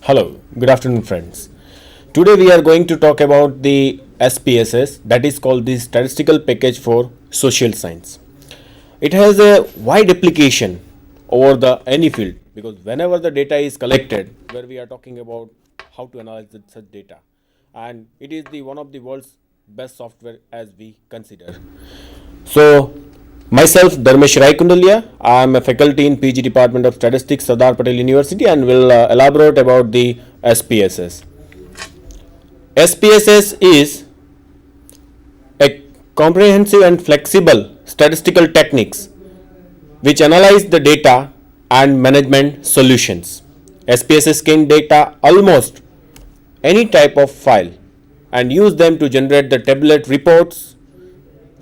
Hello, good afternoon, friends. Today we are going to talk about the SPSS, that is called the Statistical Package for Social Science. It has a wide application over the any field because whenever the data is collected, where we are talking about how to analyze such data, and it is the one of the world's best software as we consider. So, myself, Dharmesh Raikundalia, I am a faculty in PG Department of Statistics, Sardar Patel University, and will elaborate about the SPSS. SPSS is a comprehensive and flexible statistical techniques which analyze the data and management solutions. SPSS can data almost any type of file and use them to generate the tabulate reports,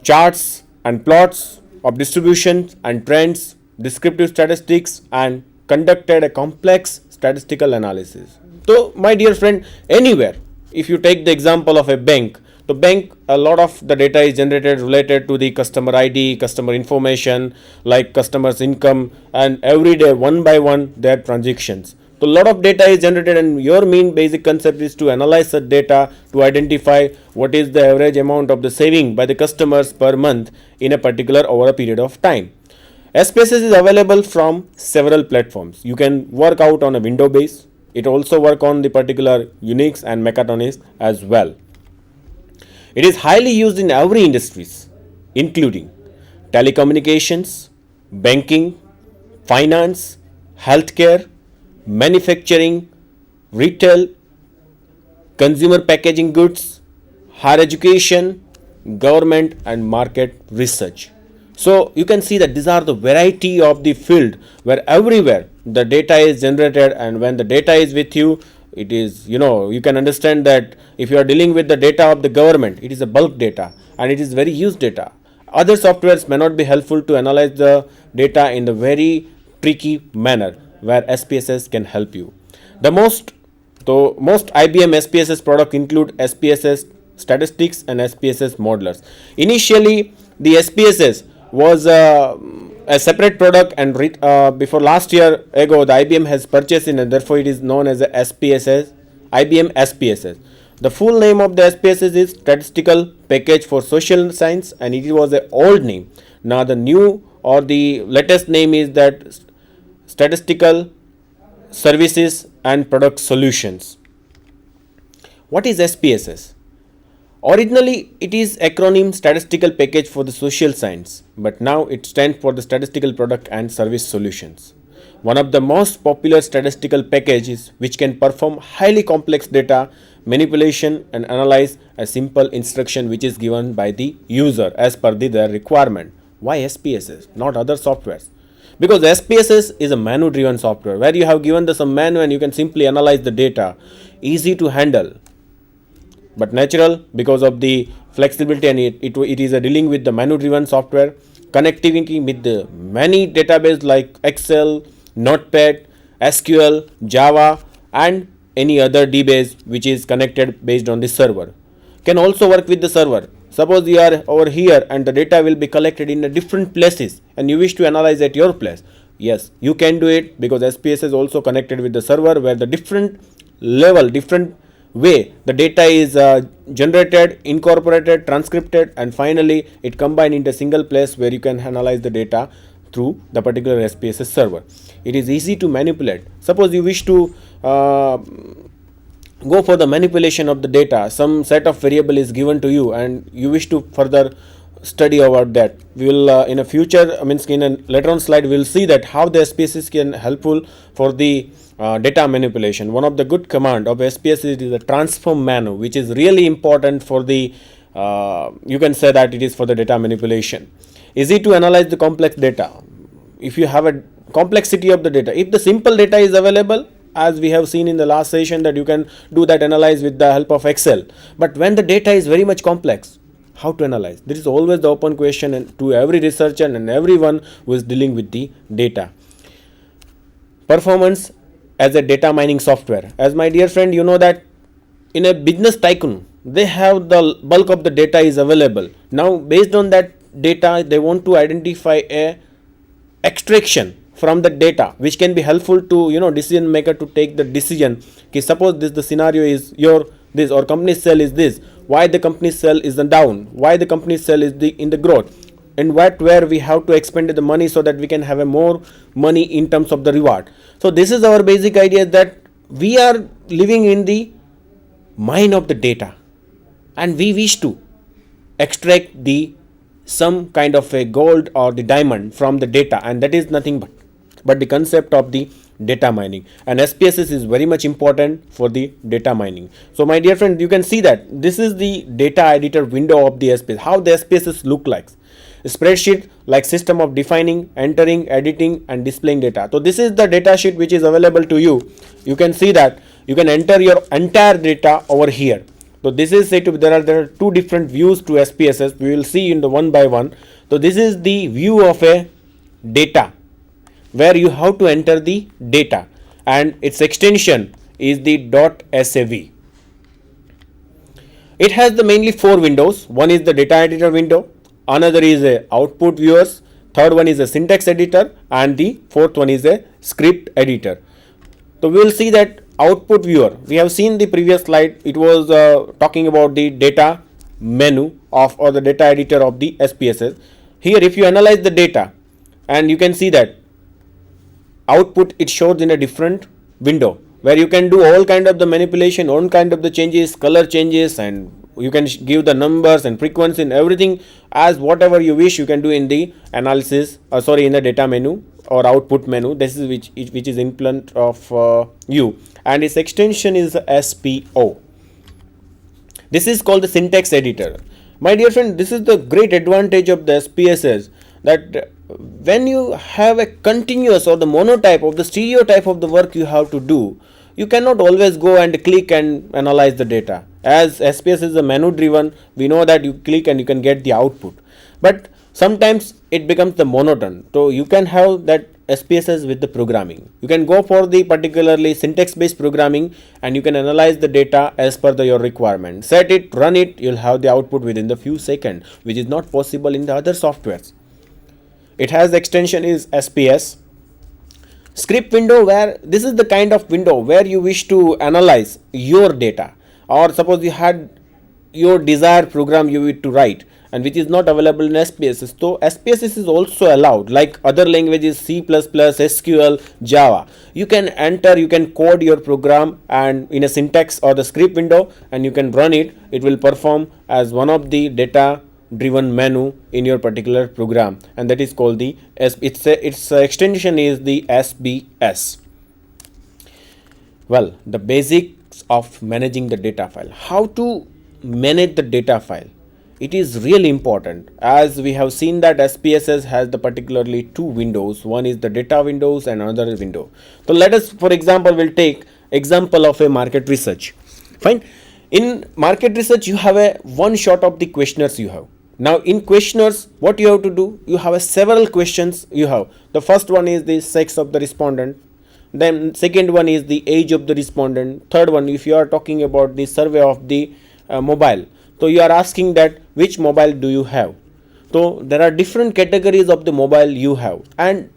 charts and plots of distributions and trends, descriptive statistics, and conducted a complex statistical analysis. So, my dear friend, anywhere, if you take the example of a bank, the bank, a lot of the data is generated related to the customer ID, customer information, like customers' income, and every day, one by one, their transactions. So, a lot of data is generated, and your main basic concept is to analyze such data to identify what is the average amount of the saving by the customers per month in a particular over a period of time. SPSS is available from several platforms. You can work out on a window base. It also work on the particular Unix and Mechatronics as well. It is highly used in every industries, including telecommunications, banking, finance, healthcare, manufacturing, retail, consumer packaging goods, higher education, government, and market research. So you can see that these are the variety of the field where everywhere the data is generated, and when the data is with you, it is, you can understand that if you are dealing with the data of the government, it is a bulk data and it is very used data. Other softwares may not be helpful to analyze the data in the very tricky manner where SPSS can help you. Most IBM SPSS product include SPSS statistics and SPSS modelers. Initially, the SPSS was a separate product, and before last year ago, the IBM has purchased it, and therefore it is known as the SPSS, IBM SPSS. The full name of the SPSS is Statistical Package for Social Science, and it was an old name. Now the new or the latest name is that Statistical Services and Product Solutions. What is SPSS? Originally, it is acronym Statistical Package for the Social Science, but now it stands for the Statistical Product and Service Solutions. One of the most popular statistical packages which can perform highly complex data manipulation and analyze a simple instruction which is given by the user as per their requirement. Why SPSS, not other softwares? Because SPSS is a menu driven software where you have given some menu and you can simply analyze the data, easy to handle, but natural because of the flexibility, and it is a dealing with the menu driven software, connectivity with the many database like Excel, Notepad, SQL, Java, and any other DBase which is connected based on the server. Can also work with the server. Suppose you are over here and the data will be collected in a different places and you wish to analyze at your place. Yes, you can do it because SPSS is also connected with the server where the different level, different way the data is generated, incorporated, transcribed, and finally it combined into a single place where you can analyze the data through the particular SPSS server. It is easy to manipulate. Suppose you wish to go for the manipulation of the data, some set of variable is given to you and you wish to further study about that. We will in a future, in a later on slide, we will see that how the SPSS can helpful for the data manipulation. One of the good command of SPSS is the transform menu, which is really important for the you can say that it is for the data manipulation. Easy to analyze the complex data. If you have a complexity of the data, if the simple data is available, as we have seen in the last session, that you can do that analyze with the help of Excel, but when the data is very much complex, how to analyze? This is always the open question and to every researcher and everyone who is dealing with the data. Performance as a data mining software. As my dear friend, you know that in a business tycoon, they have the bulk of the data is available. Now based on that data, they want to identify a extraction from the data which can be helpful to decision maker to take the decision. Okay, suppose this the scenario is your this or company sale is this, why the company sale is the down, why the company sale is the in the growth, and where we have to expend the money so that we can have a more money in terms of the reward. So this is our basic idea, that we are living in the mine of the data and we wish to extract the some kind of a gold or the diamond from the data, and that is nothing but the concept of the data mining, and SPSS is very much important for the data mining. So my dear friend, you can see that this is the data editor window of the SPSS, how the SPSS look like. A spreadsheet like system of defining, entering, editing and displaying data. So this is the data sheet which is available to you. You can see that you can enter your entire data over here. So this is said to be, there are two different views to SPSS. We will see in the one by one. So this is the view of a data where you have to enter the data, and its extension is the .sav. It has the mainly four windows. One is the data editor window, another is a output viewers, third one is a syntax editor, and the fourth one is a script editor. So we will see that output viewer, we have seen the previous slide, it was talking about the data menu of or the data editor of the SPSS. Here if you analyze the data, and you can see that output it shows in a different window where you can do all kind of the manipulation, all kind of the changes, color changes, and you can give the numbers and frequency and everything as whatever you wish you can do in the analysis in the data menu or output menu. This is which is in front of you, and its extension is SPO. This is called the syntax editor. My dear friend, this is the great advantage of the SPSS, that when you have a continuous or the monotype of the stereotype of the work you have to do, you cannot always go and click and analyze the data. As SPSS is a menu driven, we know that you click and you can get the output, but sometimes it becomes the monotone. So you can have that SPSS with the programming. You can go for the particularly syntax based programming and you can analyze the data as per your requirement. Set it, run it, you'll have the output within the few seconds, which is not possible in the other softwares. It has the extension is SPS. Script window, where this is the kind of window where you wish to analyze your data, or suppose you had your desired program you wish to write and which is not available in SPSS. So SPSS is also allowed, like other languages C++, SQL, Java. You can enter, you can code your program and in a syntax or the script window, and you can run it. It will perform as one of the data driven menu in your particular program, and that is called the its extension is the SBS. Well, the basics of managing the data file. How to manage the data file? It is really important, as we have seen that SPSS has the particularly two windows. One is the data windows and another window. So let us, for example, we'll take example of a market research. Fine. In market research, you have a one shot of the questionnaires you have. Now in questionnaires, what you have to do, you have a several questions you have. The first one is the sex of the respondent, then second one is the age of the respondent, third one, if you are talking about the survey of the mobile, so you are asking that which mobile do you have. So there are different categories of the mobile you have, and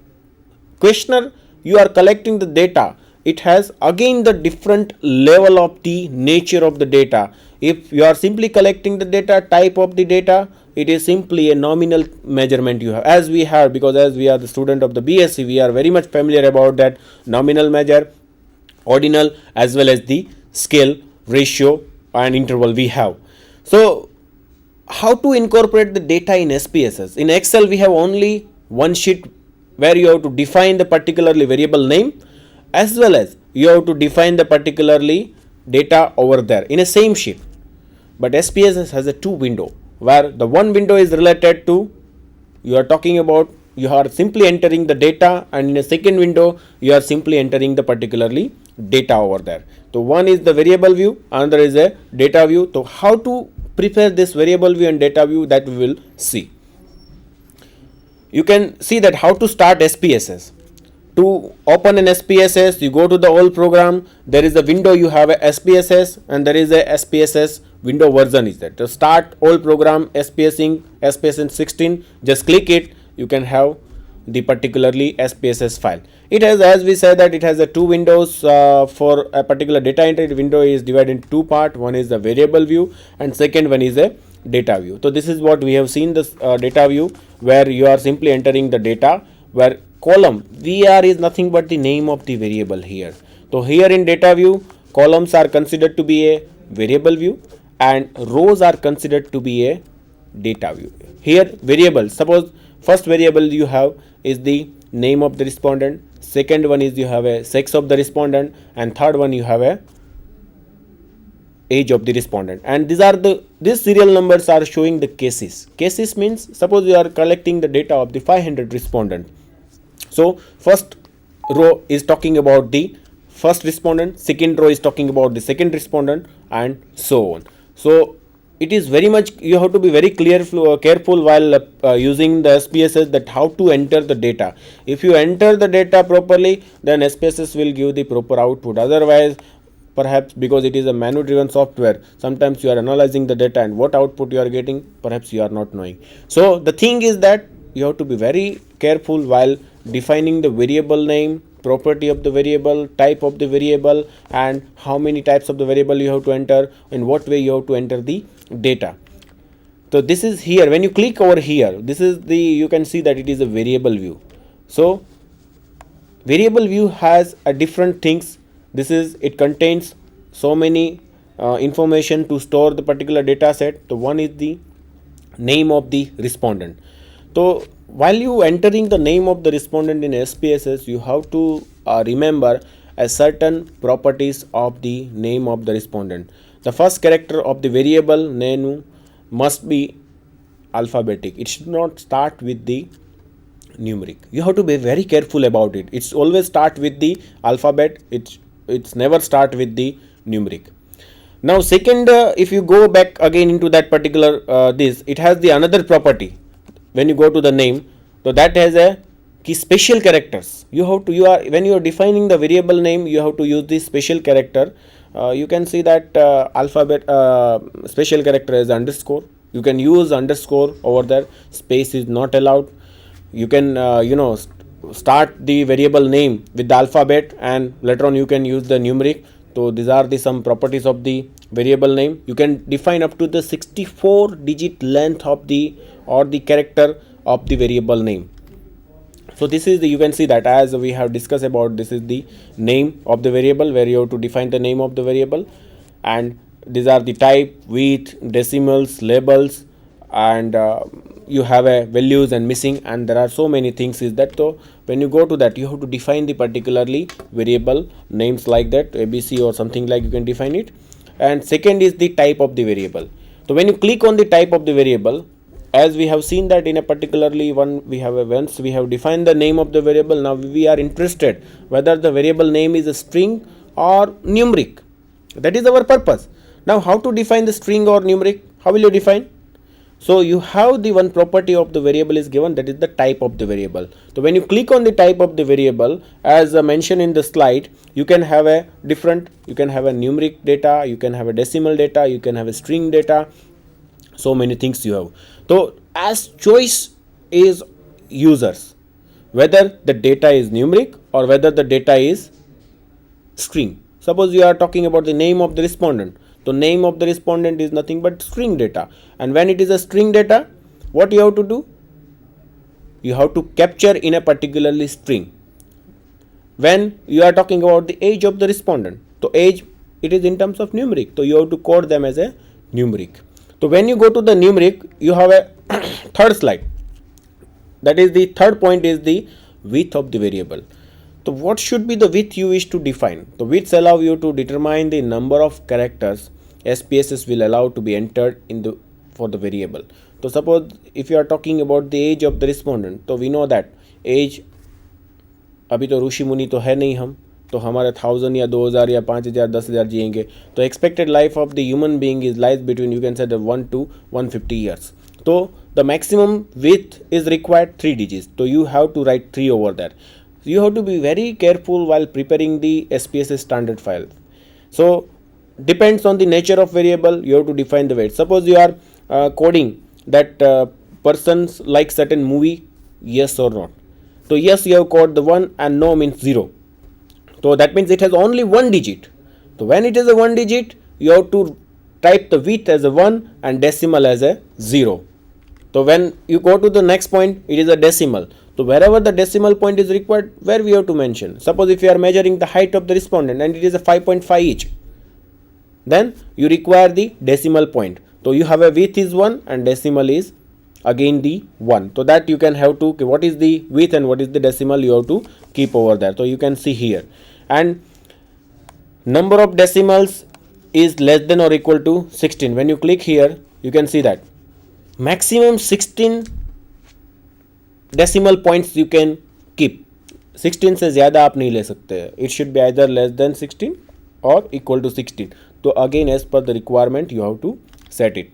questionnaire you are collecting the data, it has again the different level of the nature of the data. If you are simply collecting the data, type of the data, it is simply a nominal measurement you have, as we have, because as we are the student of the BSc, we are very much familiar about that nominal measure, ordinal, as well as the scale, ratio and interval we have. So how to incorporate the data in SPSS? In Excel we have only one sheet where you have to define the particularly variable name, as well as you have to define the particularly data over there in a same sheet. But SPSS has a two window, where the one window is related to, you are talking about, you are simply entering the data, and in a second window you are simply entering the particularly data over there. So one is the variable view, another is a data view. So how to prepare this variable view and data view, that we will see. You can see that how to start SPSS. To open an SPSS, you go to the old program. There is a window, you have a SPSS, and there is a SPSS window version is there. To start old program SPSS 16, just click it. You can have the particularly SPSS file. It has, as we said, that it has a two windows for a particular data entry. Window is divided into two part. One is the variable view, and second one is a data view. So this is what we have seen, this data view, where you are simply entering the data, where column var is nothing but the name of the variable here. So here in data view, columns are considered to be a variable view and rows are considered to be a data view. Here variable, suppose first variable you have is the name of the respondent, second one is you have a sex of the respondent, and third one you have a age of the respondent. And these serial numbers are showing the cases. Cases means, suppose you are collecting the data of the 500 respondent. So first row is talking about the first respondent, second row is talking about the second respondent, and so on. So it is very much, you have to be very careful while using the SPSS, that how to enter the data. If you enter the data properly, then SPSS will give the proper output. Otherwise, perhaps because it is a manual driven software, sometimes you are analyzing the data and what output you are getting, perhaps you are not knowing. So the thing is that you have to be very careful while defining the variable name, property of the variable, type of the variable, and how many types of the variable you have to enter, in what way you have to enter the data. So this is here, when you click over here, this is the, you can see that it is a variable view. So variable view has a different things. This is, it contains so many information to store the particular data set. The one is the name of the respondent. So while you entering the name of the respondent in SPSS, you have to remember a certain properties of the name of the respondent. The first character of the variable name must be alphabetic. It should not start with the numeric. You have to be very careful about it. It's always start with the alphabet. It's never start with the numeric. Now second, if you go back again into that particular this, it has the another property. When you go to the name, so that has a key special characters. You have to, when you are defining the variable name, you have to use this special character. You can see that alphabet special character is underscore. You can use underscore over there. Space is not allowed. You can start the variable name with the alphabet, and later on you can use the numeric. So these are the some properties of the variable name. You can define up to the 64 digit length of the or the character of the variable name. So this is the, you can see that as we have discussed about, this is the name of the variable, where you have to define the name of the variable, and these are the type, width, decimals, labels, and you have a values and missing, and there are so many things is that. So when you go to that, you have to define the particularly variable names like that, ABC or something like, you can define it. And second is the type of the variable. So when you click on the type of the variable, as we have seen that in a particularly one, we have once we have defined the name of the variable. Now we are interested whether the variable name is a string or numeric. That is our purpose. Now how to define the string or numeric? How will you define? So you have the one property of the variable is given, that is the type of the variable. So when you click on the type of the variable, as mentioned in the slide, you can have a different, you can have a numeric data, you can have a decimal data, you can have a string data, so many things you have. So as choice is users, whether the data is numeric or whether the data is string. Suppose you are talking about the name of the respondent. The name of the respondent is nothing but string data, and when it is a string data, what you have to do? You have to capture in a particularly string. When you are talking about the age of the respondent, so age, it is in terms of numeric, so you have to code them as a numeric. So when you go to the numeric, you have a third slide, that is the third point is the width of the variable. So what should be the width you wish to define? The widths allow you to determine the number of characters SPSS will allow to be entered in the for the variable. So suppose if you are talking about the age of the respondent, so we know that age, अभी तो ऋषि मुनि तो है नहीं हम, तो हमारे 1000 या 2000 या 5000 10,000 जिएंगे. तो expected life of the human being is lies between, you can say, the 1 to 150 years. So the maximum width is required 3 digits. So you have to write 3 over there. So you have to be very careful while preparing the SPSS standard file. So depends on the nature of variable, you have to define the weight. Suppose you are coding that persons like certain movie, yes or not. So yes, you have coded the 1 and no means 0. So that means it has only one digit. So when it is a one digit, you have to type the width as a 1 and decimal as a 0. So when you go to the next point, it is a decimal. So wherever the decimal point is required, where we have to mention. Suppose if you are measuring the height of the respondent and it is a 5.5 each, then you require the decimal point. So you have a width is 1 and decimal is again the 1. So that you can have to, what is the width and what is the decimal, you have to keep over there. So you can see here, and number of decimals is less than or equal to 16. When you click here, you can see that maximum 16 decimal points you can keep. 16 से ज़्यादा आप नहीं ले सकते. It should be either less than 16 or equal to 16. So again, as per the requirement, you have to set it.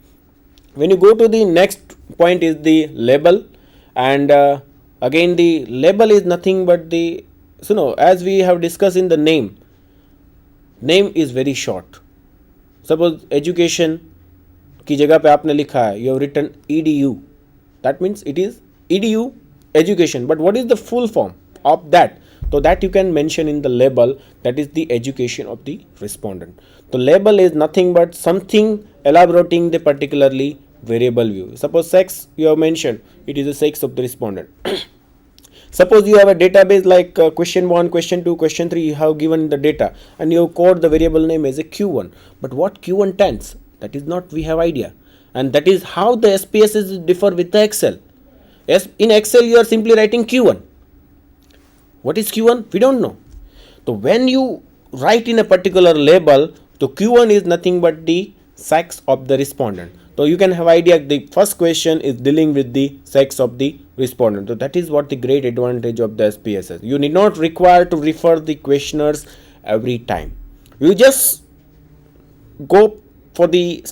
When you go to the next point is the label, and again the label is nothing but the, so no, as we have discussed in the name is very short. Suppose education की जगह पे आपने लिखा है, you have written edu, that means it is edu education, but what is the full form of that? So that you can mention in the label, that is the education of the respondent. The label is nothing but something elaborating the particularly variable view. Suppose sex you have mentioned, it is the sex of the respondent. Suppose you have a database like question 1, question 2, question 3, you have given the data and you have coded the variable name as a Q1. But what Q1 stands? That is not we have idea. And that is how the SPSS differ with the Excel. Yes, in Excel you are simply writing Q1. What is Q1? We don't know. So when you write in a particular label, so Q1 is nothing but the sex of the respondent. So you can have idea the first question is dealing with the sex of the respondent. So that is what the great advantage of the SPSS. You need not require to refer the questionnaires every time. You just go for the